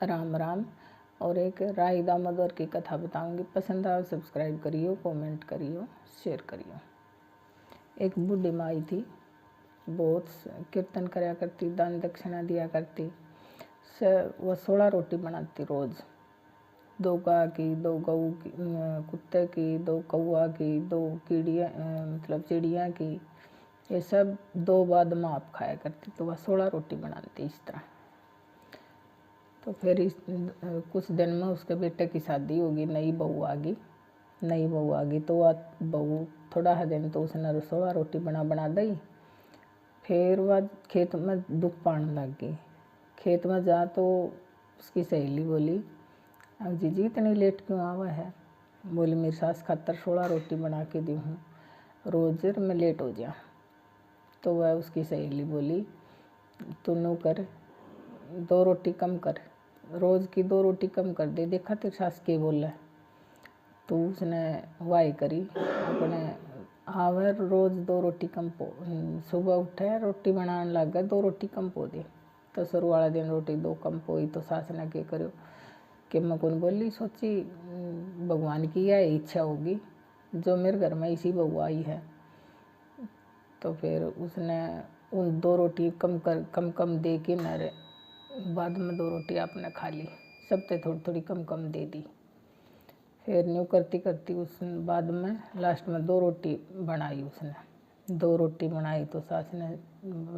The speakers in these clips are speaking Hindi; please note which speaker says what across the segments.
Speaker 1: राम राम। और एक राई दामोदर की कथा बताऊंगी। पसंद आओ सब्सक्राइब करियो, कमेंट करियो, शेयर करियो। एक बूढ़ी माई थी, बहुत कीर्तन कराया करती, दान दक्षिणा दिया करती। वह 16 रोटी बनाती रोज़। 2 गाय की, 2 गऊ की, कुत्ते की, 2 कौआ की, 2 कीड़िया मतलब चिड़िया की, ये सब 2 बाद में आप खाया करती। तो वह 16 रोटी बनाती इस तरह। तो फिर कुछ दिन में उसके बेटे की शादी होगी, नई बहू आ गई। तो वह बहू थोड़ा है दिन तो उसने 16 रोटी बना दी। फिर वह खेत में दुख पाने लग गई। खेत में जा तो उसकी सहेली बोली, अब जीजी इतनी लेट क्यों आवा है? बोली, मेरी सास खातर 16 रोटी बना के दी हूँ, रोज़ मैं लेट हो जा। तो वह उसकी सहेली बोली, तू नो कर, 2 रोटी कम कर, रोज़ की 2 रोटी कम कर दे, देखा तेरी सास के बोला। तो उसने वाई करी अपने आवर रोज़ 2 रोटी कम पो, सुबह उठे रोटी बनाने लग गए, 2 रोटी कम पो दे। तो शुरू वाला दिन रोटी 2 कम पोई। तो सास ने क्या करो कि मैं कौन बोली, सोची भगवान की यह इच्छा होगी जो मेरे घर में इसी बहू आई है। तो फिर उसने उन 2 रोटी कम दे के न बाद में 2 रोटी आपने खा ली, सबसे थोड़ी थोड़ी कम दे दी। फिर न्यू करती उस बाद में लास्ट में 2 रोटी बनाई उसने। 2 रोटी बनाई तो सास ने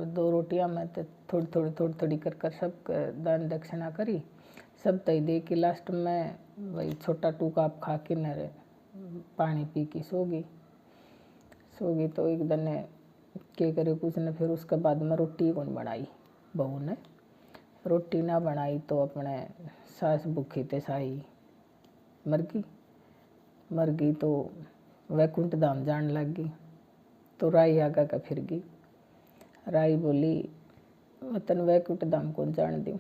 Speaker 1: 2 रोटियां में तो थोड़ी थोड़ी कर सब दान दक्षिणा करी, सब तय दे के लास्ट में वही छोटा टूका आप खा के न पानी पी के सो गई। तो एक दिन ने क्या करे कुछ ने, फिर उसके बाद में रोटी कौन बनाई, बहू ने रोटी ना बनाई। तो अपने सास भूखी ते साई मर गई। तो वैकुंठ धाम जान लग गई। तो राई आगा का फिर गई। राई बोली, वतन वैकुंठ धाम कौन जान दूँ?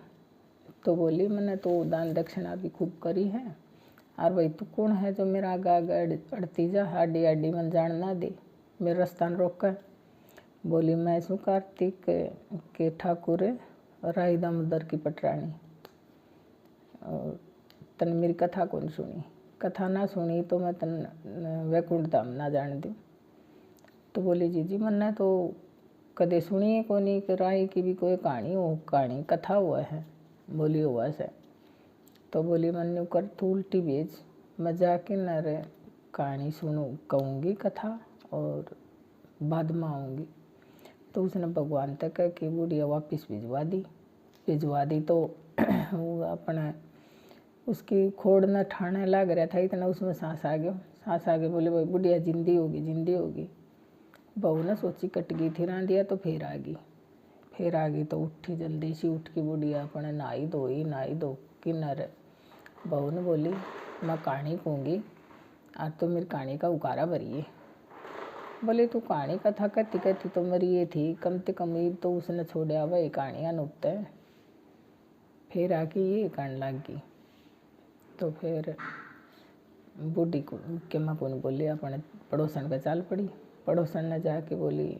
Speaker 1: तो बोली, मैंने तो दान दक्षिणा भी खूब करी है, और भाई तू कौन है जो मेरा आगा अड़ती जा, हाडी हाडी मन जान ना दे, मेरे रास्ता रोक। बोली, मैं सु कार्तिक के ठाकुर राई दामोदर की पटरानी, और तन मेरी कथा कौन सुनी, कथा ना सुनी तो मैं तन वैकुंठ धाम ना जान दूँ। तो बोली, जीजी मैंने तो कदे सुनी है कोनी कि राई की भी कोई कहानी कथा हुआ है। बोली, हुआ से। तो बोली, मन कर तू उल्टी भेज, मैं जाके न कहानी सुनू कहूँगी कथा और बाद में आऊँगी। तो उसने भगवान तक कह कि बुढ़िया वापस भिजवा दी। तो वो अपने उसकी खोड़ न ठाने लग रहा था, इतना उसमें सांस आ गया। बोले, भाई बुढ़िया जिंदी होगी। बहू ने सोची कट गई थी रांधिया, तो फिर आ गई। तो उठी जल्दी सी, उठ के बुढ़िया अपने नहाई धो किन्नर। बहू ने बोली, मैं कहानी कहूँगी, आज तो मेरी कहानी का उकारा भरिए। बोले, तू कहानी कथा कहती तो मेरी ये थी, कम से कम तो उसने छोड़ा वही कहानियाँ नुकते। फिर आके ये कहने लग गई। तो फिर बूढ़ी को के मैं कौन बोली, अपने पड़ोसन का चाल पड़ी। पड़ोसन ने जाके बोली,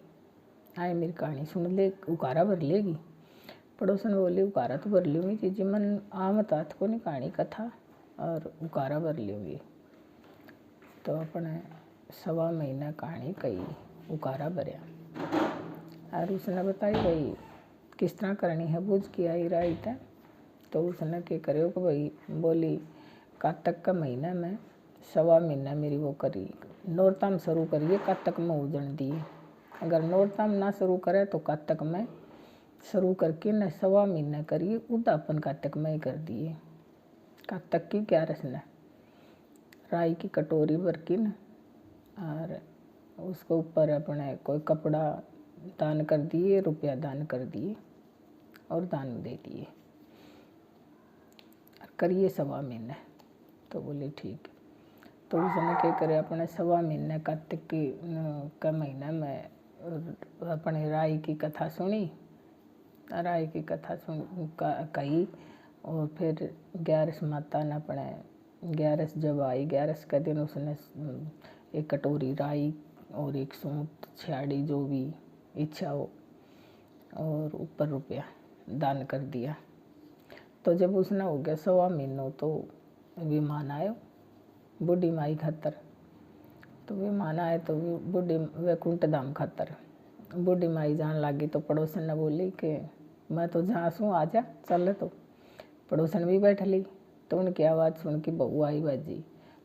Speaker 1: आए मेरी कहानी सुन ले, उकारा भर लेगी। पड़ोसन बोली, उकारा तो भर लूँगी जीजी, मन आमत हाथ को नहीं कहानी कथा और उकारा भर लूँगी। तो अपने 1.25 महीना कहानी कही, उकारा भरिया। और उसने बताई भाई किस तरह करनी है, बुझ के आई राई था। तो उसने क्या करे कि भाई बोली, कार्तिक का महीना में 1.25 महीना मेरी वो करी, नौरताम शुरू करिए, कार्तिक में उजड़ दिए। अगर नौरताम ना शुरू करे तो कार्तिक में शुरू करके न 1.25 महीना करिए, उदापन कार्तिक में ही कर दिए। कार्तिक की 11 ने राई की कटोरी भर की न, और उसके ऊपर अपने कोई कपड़ा दान कर दिए, रुपया दान कर दिए और दान दे दिए, करिए 1.25 महीने। तो बोले ठीक। तो उसने क्या करे, अपने 1.25 महीने कार्तिक का महीना में अपने राई की कथा सुनी, राई की कथा कही। और फिर 11 माता ने अपने 11 जब आई, 11 का दिन उसने 1 कटोरी राई और 1 सूट छाड़ी जो भी इच्छा हो और ऊपर रुपया दान कर दिया। तो जब उसने हो गया 1.25 महीनों तो विमान आयो बूढ़ी माई खातर। तो विमान आए तो बूढ़ी वैकुंठ धाम खातर बूढ़ी माई जान लगी। तो पड़ोसन ने बोली कि मैं तो जहाँ सूँ आ जा चल। तो पड़ोसन भी बैठ ली। तो उनकी आवाज़ सुन के बहू आई बाजी,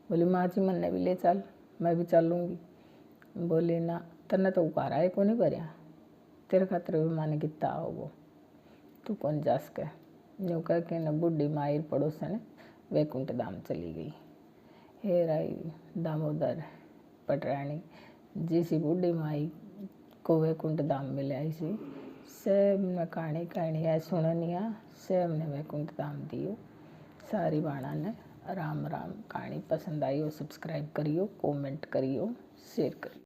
Speaker 1: बोली माँ जी मन्ने भी ले चल, मैं भी चलूँगी। बोली ना तन्ने तो उपारा है को नहीं भरिया, तेरे खातर विमान कितना आओ वो, तू कौन जा सके। यूँ कह के न बूढ़ी माई पड़ोसन वैकुंठ धाम चली गई। हे राई दामोदर पटरानी जिसी बूढ़ी माई को वैकुंठ धाम में ले आई सी, सब ने कहानी कहानी है सुननिया, सब ने वैकुंठ धाम दियो। सारी बाणा ने राम राम। कहानी पसंद आई हो सब्सक्राइब करियो, कमेंट करियो, शेयर करियो।